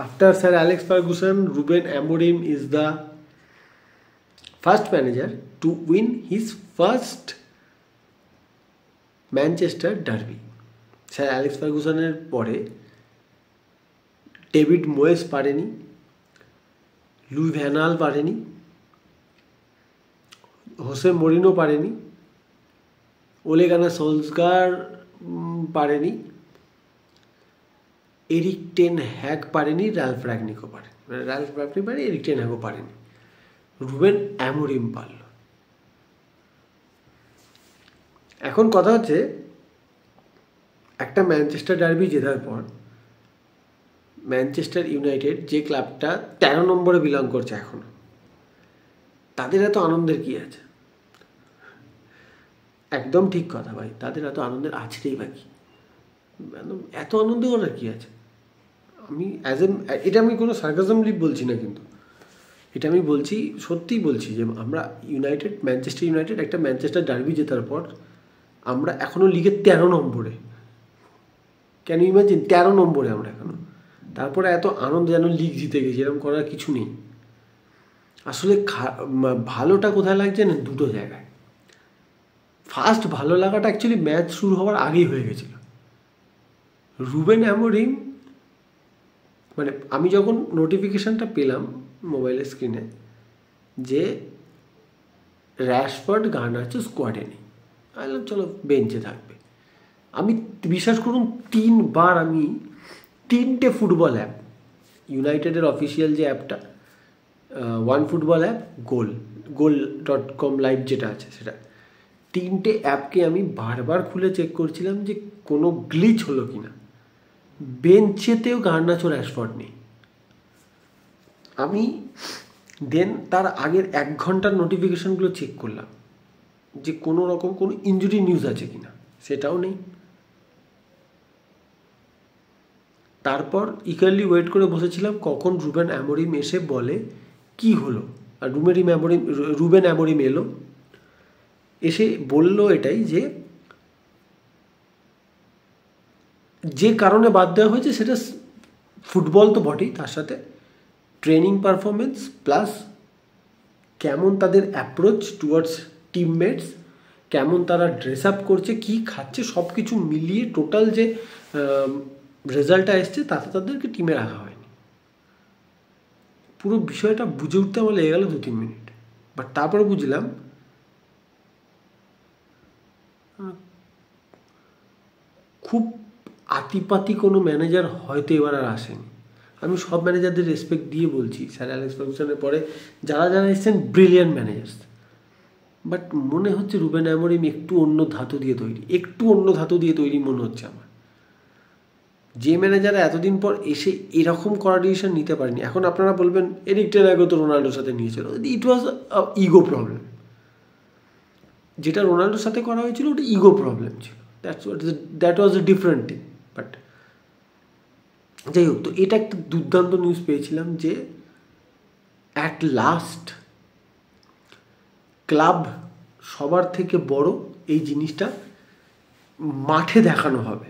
After Sir Alex Ferguson, Ruben Amorim is the first manager to win his first Manchester Derby. Sir Alex Fergusoner পরে David মোয়েস পারেনি, Luis van হাল পারেনি, Jose Moreno পারেনি, ওলে গানার সোলস্গার পারেনি, Eric ten hag পারেনি, Ralph রাগনিকও পারেনি, Ralph Rangnick পারেনি, এরিক টেন হ্যাগও পারেনি, রুবেন অ্যামোরিম পারল। এখন কথা হচ্ছে, একটা ম্যানচেস্টার ডার্বি জেতার পর ম্যানচেস্টার ইউনাইটেড, যে ক্লাবটা 13 নম্বরে বিলং করছে এখনো, তাদের এত আনন্দের কি আছে? একদম ঠিক কথা ভাই, তাদের এত আনন্দের আছেই বাকি, এত আনন্দ করার কি আছে? আমি এটা আমি কোনো সার্কাজমলি বলছি না, কিন্তু এটা আমি বলছি, সত্যিই বলছি যে আমরা ম্যানচেস্টার ইউনাইটেড একটা ম্যানচেস্টার ডার্বি জেতার পর আমরা এখনও লিগের 13 নম্বরে। Can you imagine? 13 নম্বরে আমরা এখনো। তারপরে এত আনন্দ যেন লিগ জিতে গেছি, এরকম করার কিছু নেই। আসলে ভালোটা কোথায় লাগছে না, দুটো জায়গায়। ফার্স্ট ভালো লাগাটা অ্যাকচুয়ালি ম্যাচ শুরু হওয়ার আগেই হয়ে গেছিল। রুবেন অ্যামোরিম, মানে আমি যখন নোটিফিকেশানটা পেলাম মোবাইলের স্ক্রিনে যে র্যাশফোর্ড গার্নাচো স্কোয়াডে নেই, আমি চলো বেঞ্চে থাকবে। আমি বিশ্বাস করুন 3 বার আমি 3টে ফুটবল অ্যাপ, ইউনাইটেডের অফিসিয়াল যে অ্যাপটা, one football app, goal.com live যেটা আছে সেটা, 3টে অ্যাপকে আমি বারবার খুলে চেক করছিলাম যে কোনো গ্লিচ হলো কি না। বেঞ্চেতেও গার্নাচো র্যাশফোর্ড নেই। আমি তার আগের 1 ঘন্টার নোটিফিকেশানগুলো চেক করলাম যে কোনো রকম কোনো ইনজুরি নিউজ আছে কি না, সেটাও নেই। তারপর ইকারলি ওয়েট করে বসেছিলাম কখন রুবেন অ্যামোরিম এসে বলে কি হলো। আর রুবেন অ্যামোরিম এলো, এসে বলল এটাই যে কারণে বাদ দেওয়া হয়েছে সেটা ফুটবল তো বটেই, তার সাথে ট্রেনিং পারফরমেন্স প্লাস কেমন তাদের অ্যাপ্রোচ টুয়ার্ডস টিমমেটস, কেমন তারা ড্রেস আপ করছে, কী খাচ্ছে, সব কিছু মিলিয়ে টোটাল যে রেজাল্টটা এসছে তাতে তাদেরকে টিমে রাখা হয়নি। পুরো বিষয়টা বুঝে উঠতে আমার লেগে গেল 2-3 মিনিট। বাট তারপরে বুঝলাম খুব আতিপাতি কোনো ম্যানেজার হয়তো এবার আর আসেনি। আমি সব ম্যানেজারদের রেসপেক্ট দিয়ে বলছি, স্যার অ্যালেক্স ফার্গুসনের পরে যারা এসেছেন ব্রিলিয়ান্ট ম্যানেজার্স, বাট মনে হচ্ছে রুবেন অ্যামোরিম একটু অন্য ধাতু দিয়ে তৈরি মনে হচ্ছে আমার। যে ম্যানেজাররা এতদিন পর এসে এরকম করা ডিসিশন নিতে পারেনি। এখন আপনারা বলবেন এরিক টেন হ্যাগও তো রোনাল্ডোর সাথে নিয়েছিল, ইট ওয়াজ ইগো প্রবলেম। যেটা রোনাল্ডোর সাথে করা হয়েছিল ওটা ইগো প্রবলেম ছিল, that was a different thing. But যাই হোক, তো এটা একটা দুর্দান্ত নিউজ পেয়েছিলাম যে অ্যাট লাস্ট ক্লাব সবার থেকে বড় এই জিনিসটা মাঠে দেখানো হবে।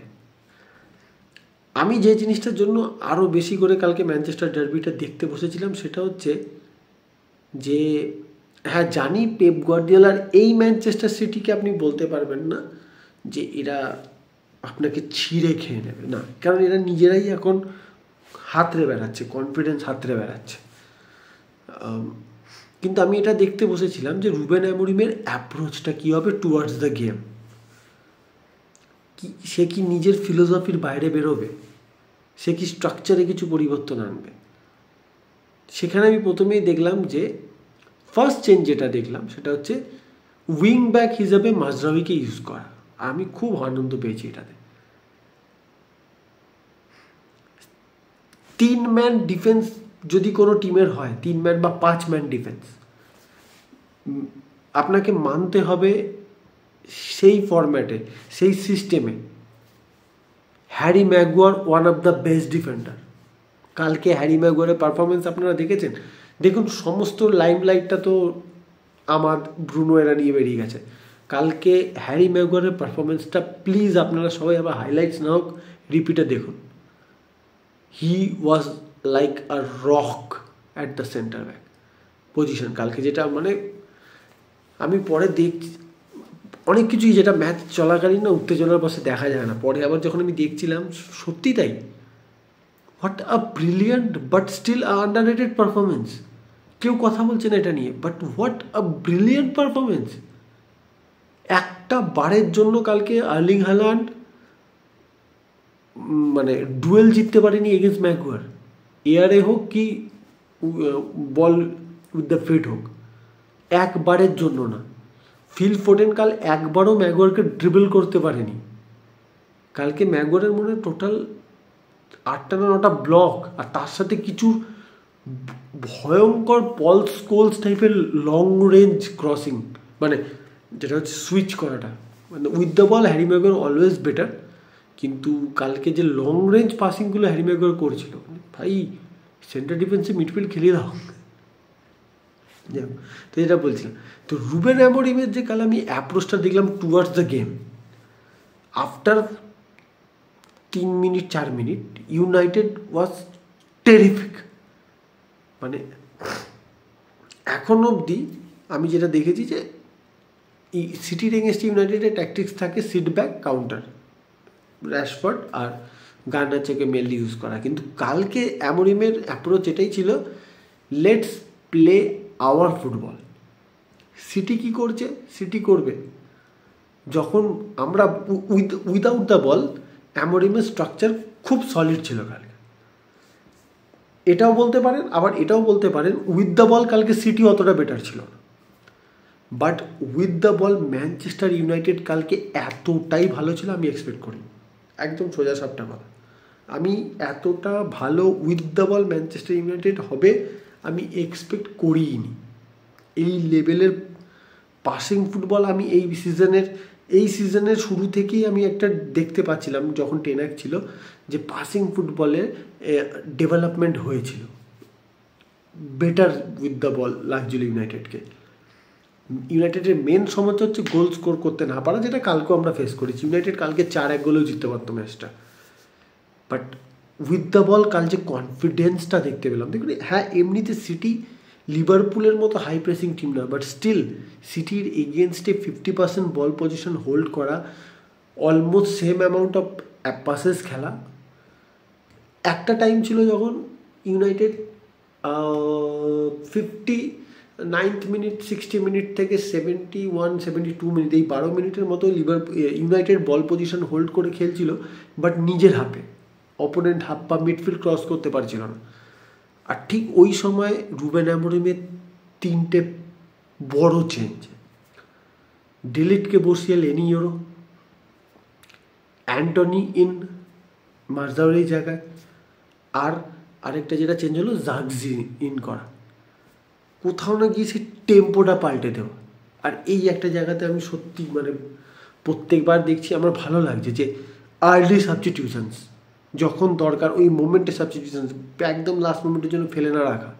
আমি যে জিনিসটার জন্য আরও বেশি করে কালকে ম্যানচেস্টার ডার্বিটা দেখতে বসেছিলাম সেটা হচ্ছে যে, হ্যাঁ জানি পেপ গার্দিওলার এই ম্যানচেস্টার সিটিকে আপনি বলতে পারবেন না যে এরা আপনাকে ছিঁড়ে খেয়ে নেবে, না, কারণ এরা নিজেরাই এখন হাতড়ে বেড়াচ্ছে, কনফিডেন্স হাতড়ে বেড়াচ্ছে। কিন্তু আমি এটা দেখতে বসেছিলাম যে রুবেন অ্যামোরিমের অ্যাপ্রোচটা কী হবে টুয়ার্ডস দ্য গেম। সে কি নিজের ফিলোসফির বাইরে বেরোবে, সে কি স্ট্রাকচারে কিছু পরিবর্তন আনবে। সেখানে আমি প্রথমেই দেখলাম যে ফার্স্ট চেঞ্জ যেটা দেখলাম সেটা হচ্ছে উইং ব্যাক হিসাবে মাজরাউইকে ইউজ করা। আমি খুব আনন্দ পেয়েছি এটাতে। 3 ম্যান ডিফেন্স যদি কোনো টিমের হয়, 3 ম্যান বা 5 ম্যান ডিফেন্স, আপনাকে মানতে হবে সেই ফরম্যাটে, সেই সিস্টেমে Harry Maguire one of the best defender. কালকে হ্যারি ম্যাগুয়ারের পারফরমেন্স আপনারা দেখেছেন। দেখুন, সমস্ত লাইমলাইটটা তো আমার ব্রুনো এরা নিয়ে বেরিয়ে গেছে। কালকে হ্যারি ম্যাগুয়ারের পারফরমেন্সটা প্লিজ আপনারা সবাই আবার হাইলাইটস না হোক রিপিটে দেখুন। He was like a rock at the centre back position কালকে, যেটা মানে আমি পরে দেখছি অনেক কিছুই যেটা ম্যাচ চলাকালীন না উত্তেজনার বসে দেখা যায় না, পরে আবার যখন আমি দেখছিলাম সত্যি তাই। What a brilliant but still underrated performance. কেউ কথা বলছে না এটা নিয়ে, but what a brilliant performance. একটা বারের জন্য কালকে আর্লিং হাল্যান্ড মানে ডুয়েল জিততে পারেনি এগেন্স্ট ম্যাগুয়ার, এয়ারে হোক কি বল উইথ দ্য ফিট হোক, একবারের জন্য না। ফিল ফোডেন কাল একবারও ম্যাগুয়ারকে ড্রিবল করতে পারেনি। কালকে ম্যাগুয়ারের মনে টোটাল 8টা না 9টা ব্লক, আর তার সাথে কিছু ভয়ঙ্কর পল স্কোলস টাইপের লং রেঞ্জ ক্রসিং, মানে যেটা হচ্ছে সুইচ করাটা, মানে with the ball Harry Maguire always better, কিন্তু কালকে যে লং রেঞ্জ পাসিংগুলো হ্যারি ম্যাগুয়ার করেছিল, ভাই সেন্টার ডিফেন্সে মিডফিল্ড খেলিয়ে দাও। তো যেটা বলছিলাম, তো রুবেন অ্যামোরিমের যে কাল আমি অ্যাপ্রোচটা দেখলাম towards the game, after 3 minute 4 minute United was terrific. মানে এখন অবধি আমি যেটা দেখেছি যে সিটির এগেনস্ট ইউনাইটেডের ট্যাকটিক্স থাকে সিট ব্যাক কাউন্টার, র্যাশফোর্ড আর গার্নাচোকে মেনলি ইউজ করা, কিন্তু কালকে অ্যামোরিমের অ্যাপ্রোচ এটাই ছিল, let's play hour football. City কি করছে, সিটি করবে যখন আমরা উইদাউট দ্য বল। অ্যামোরিমের স্ট্রাকচার খুব সলিড ছিল কালকে, এটাও বলতে পারেন, আবার এটাও বলতে পারেন উইথ দ্য বল কালকে সিটি অতটা বেটার ছিল না, but with the ball Manchester United কালকে এতটাই ভালো ছিল আমি এক্সপেক্ট করি, একদম সোজা সাপটা কথা, আমি এতটা ভালো with the ball Manchester United হবে আমি এক্সপেক্ট করিনি। এই লেভেলের পাসিং ফুটবল আমি এই সিজনের শুরু থেকেই আমি একটা দেখতে পাচ্ছিলাম, যখন টেনাক ছিল, যে পাসিং ফুটবলের ডেভেলপমেন্ট হয়েছিল, বেটার উইথ দ্য বল লাগছিল ইউনাইটেডকে। ইউনাইটেডের মেন সমস্যা হচ্ছে গোল স্কোর করতে না পারা, যেটা কালকেও আমরা ফেস করেছি। ইউনাইটেড কালকে 4-1 গোলেও জিততে পারতো ম্যাচটা, বাট উইথ দ্য বল কাল যে কনফিডেন্সটা দেখতে পেলাম, দেখুন হ্যাঁ এমনিতে সিটি লিভারপুলের মতো হাই প্রেসিং টিম না, বাট স্টিল সিটির এগেনস্টে 50% বল পজিশন হোল্ড করা, almost same amount of passes খেলা। একটা টাইম ছিল যখন ইউনাইটেড 59th মিনিট 60 মিনিট থেকে 71-72 মিনিট, এই 12 মিনিটের মতো ইউনাইটেড বল পজিশন হোল্ড করে খেলছিল, বাট নিজের হাফে, অপোনেন্ট হাফ বা মিডফিল্ড ক্রস করতে পারছিল না। আর ঠিক ওই সময় রুবেন অ্যামোরিমের 3টে বড় চেঞ্জ, ডিলিটকে বসিয়ে লেনি ইউরো, অ্যান্টনি ইন মার্জাওয়ারির জায়গায়, আর আরেকটা যেটা চেঞ্জ হলো জাগজি ইন করা, কোথাও না গিয়ে সে টেম্পোটা পাল্টে দেওয়া। আর এই একটা জায়গাতে আমি সত্যি মানে প্রত্যেকবার দেখছি আমার ভালো লাগছে যে আর্লি সাবস্টিটিউশনস যখন দরকার, ওই মোমেন্টে সাবস্টিটিউশনস, একদম লাস্ট মোমেন্টের জন্য ফেলে না রাখা।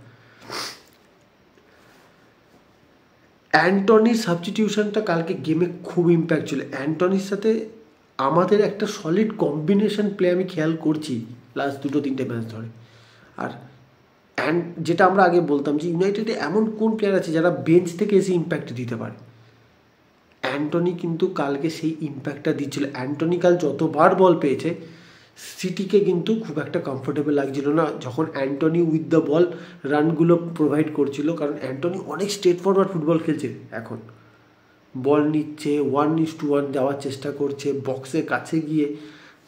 অ্যান্টনির সাবস্টিটিউশনটা কালকে গেমে খুব ইম্প্যাক্ট ছিল। অ্যান্টনির সাথে আমাদের একটা সলিড কম্বিনেশন প্লে আমি খেয়াল করছি লাস্ট 2-3টে ম্যাচ ধরে। আর যেটা আমরা আগে বলতাম যে ইউনাইটেডে এমন কোন প্লেয়ার আছে যারা বেঞ্চ থেকে এসে ইম্প্যাক্ট দিতে পারে, অ্যান্টনি কিন্তু কালকে সেই ইম্প্যাক্টটা দিচ্ছিল। অ্যান্টনি কাল যতবার বল পেয়েছে সিটিকে কিন্তু খুব একটা কমফোর্টেবল লাগছিল না যখন অ্যান্টনি উইথ দ্য বল রানগুলো প্রোভাইড করছিল, কারণ অ্যান্টনি অনেক স্ট্রেট ফরওয়ার্ড ফুটবল খেলছে এখন, বল নিচ্ছে 1:1 যাওয়ার চেষ্টা করছে, বক্সের কাছে গিয়ে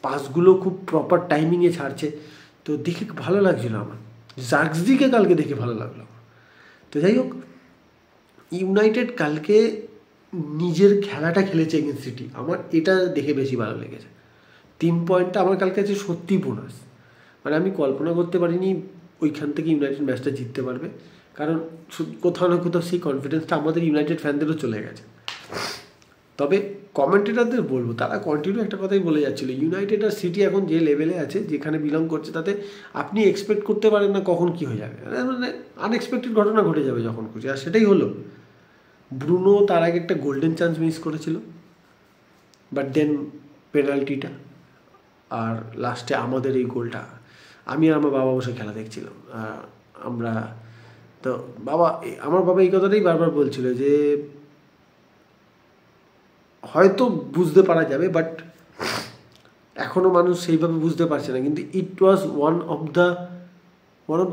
পাসগুলো খুব প্রপার টাইমিংয়ে ছাড়ছে, তো দেখে ভালো লাগছিল আমার। জাগজিকে কালকে দেখে ভালো লাগলো। তো যাই হোক, ইউনাইটেড কালকে নিজের খেলাটা খেলেছে এগেন্স্ট সিটি, আমার এটা দেখে বেশি ভালো লেগেছে। 3 পয়েন্টটা আমার কালকে কাছে সত্যি বোনাস, মানে আমি কল্পনা করতে পারিনি ওইখান থেকে ইউনাইটেড ম্যাচটা জিততে পারবে, কারণ কোথাও না কোথাও সেই কনফিডেন্সটা আমাদের ইউনাইটেড ফ্যানদেরও চলে গেছে। তবে কমেন্টেটারদের বলবো, তারা কন্টিনিউ একটা কথাই বলে যাচ্ছিলো, ইউনাইটেড আর সিটি এখন যে লেভেলে আছে, যেখানে বিলং করছে, তাতে আপনি এক্সপেক্ট করতে পারেন না কখন কী হয়ে যাবে, মানে আনএক্সপেক্টেড ঘটনা ঘটে যাবে যখন খুশি, আর সেটাই হলো। ব্রুনো তার আগে একটা গোল্ডেন চান্স মিস করেছিল, বাট দেন পেনাল্টিটা, আর লাস্টে আমাদের এই গোলটা, আমি আর আমার বাবা বসে খেলা দেখছিলাম। আমরা তো আমার বাবা এই কথাটাই বারবার বলছিল যে হয়তো বুঝতে পারা যাবে, বাট এখনও মানুষ সেইভাবে বুঝতে পারছে না, কিন্তু it was one of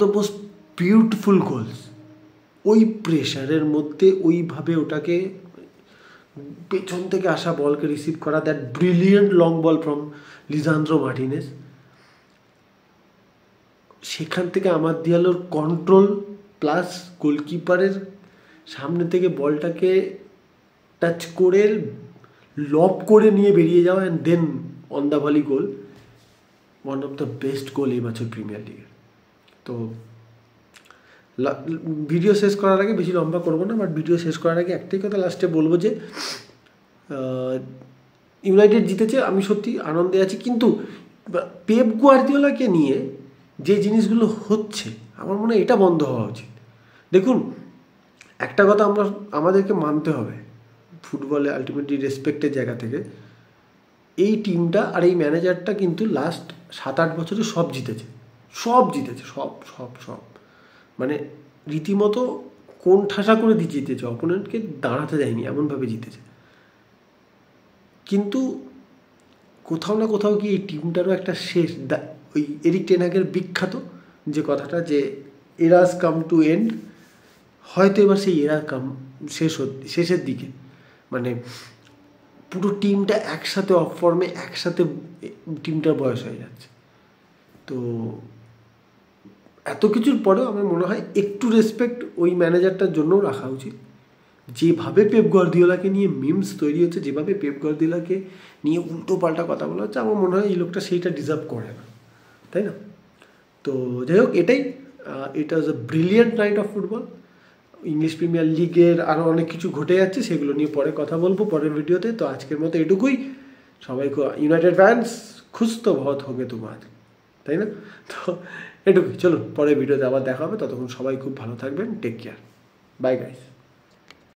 the most beautiful goals. ওই প্রেশারের মধ্যে ওইভাবে ওটাকে পেছন থেকে আসা বলকে রিসিভ করা, that brilliant long ball from Lisandro Martinez, সেখান থেকে আমার দিয়ালোর কন্ট্রোল প্লাস গোলকিপারের সামনে থেকে বলটাকে টাচ করে লব করে নিয়ে বেরিয়ে যাওয়া, and then on the volley goal, one of the best goal এই বছর প্রিমিয়ার লিগের। তো ভিডিও শেষ করার আগে, বেশি লম্বা করবো না, বাট ভিডিও শেষ করার আগে একটাই কথা লাস্টে বলবো যে ইউনাইটেড জিতেছে, আমি সত্যি আনন্দে আছি, কিন্তু পেপ গুয়ার্দিওলাকে নিয়ে যে জিনিসগুলো হচ্ছে আমার মনে হয় এটা বন্ধ হওয়া উচিত। দেখুন, একটা কথা আমাদেরকে মানতে হবে, ফুটবলে আলটিমেটলি রেসপেক্টের জায়গা থেকে, এই টিমটা আর এই ম্যানেজারটা কিন্তু লাস্ট 7-8 বছরে সব জিতেছে, সব মানে রীতিমতো কোন ঠাসা করে দিয়ে জিতেছে, অপোনেন্টকে দাঁড়াতে দেয়নি, এমনভাবে জিতেছে। কিন্তু কোথাও না কোথাও কি এই টিমটারও একটা শেষ, ওই এরিক টেন হাগের বিখ্যাত যে কথাটা, যে এরাস কাম টু এন্ড, হয়তো এবার সেই এরা শেষের দিকে, মানে পুরো টিমটা একসাথে অফ ফর্মে, একসাথে টিমটার বয়স হয়ে যাচ্ছে। তো এত কিছুর পরেও আমার মনে হয় একটু রেসপেক্ট ওই ম্যানেজারটার জন্যও রাখা উচিত। যেভাবে পেপ গার্দিওলাকে নিয়ে মিমস তৈরি হচ্ছে, যেভাবে পেপ গার্দিওলাকে নিয়ে উল্টো পাল্টা কথা বলা হচ্ছে, আমার মনে হয় এই লোকটা সেইটা ডিজার্ভ করে না, তাই না? তো যাই হোক, এটা was a brilliant night of football. English premier লিগের আরও অনেক কিছু ঘটে যাচ্ছে, সেগুলো নিয়ে পরে কথা বলবো পরের ভিডিওতে। তো আজকের মতো এটুকুই। সবাইকে ইউনাইটেড ফ্যান্স খুশ তো বহুত হবে তোমার, তাই না? তো এটুকুই, চলুন পরের ভিডিওতে আবার দেখা হবে। ততক্ষণ সবাই খুব ভালো থাকবেন, টেক কেয়ার, বাই গাইস।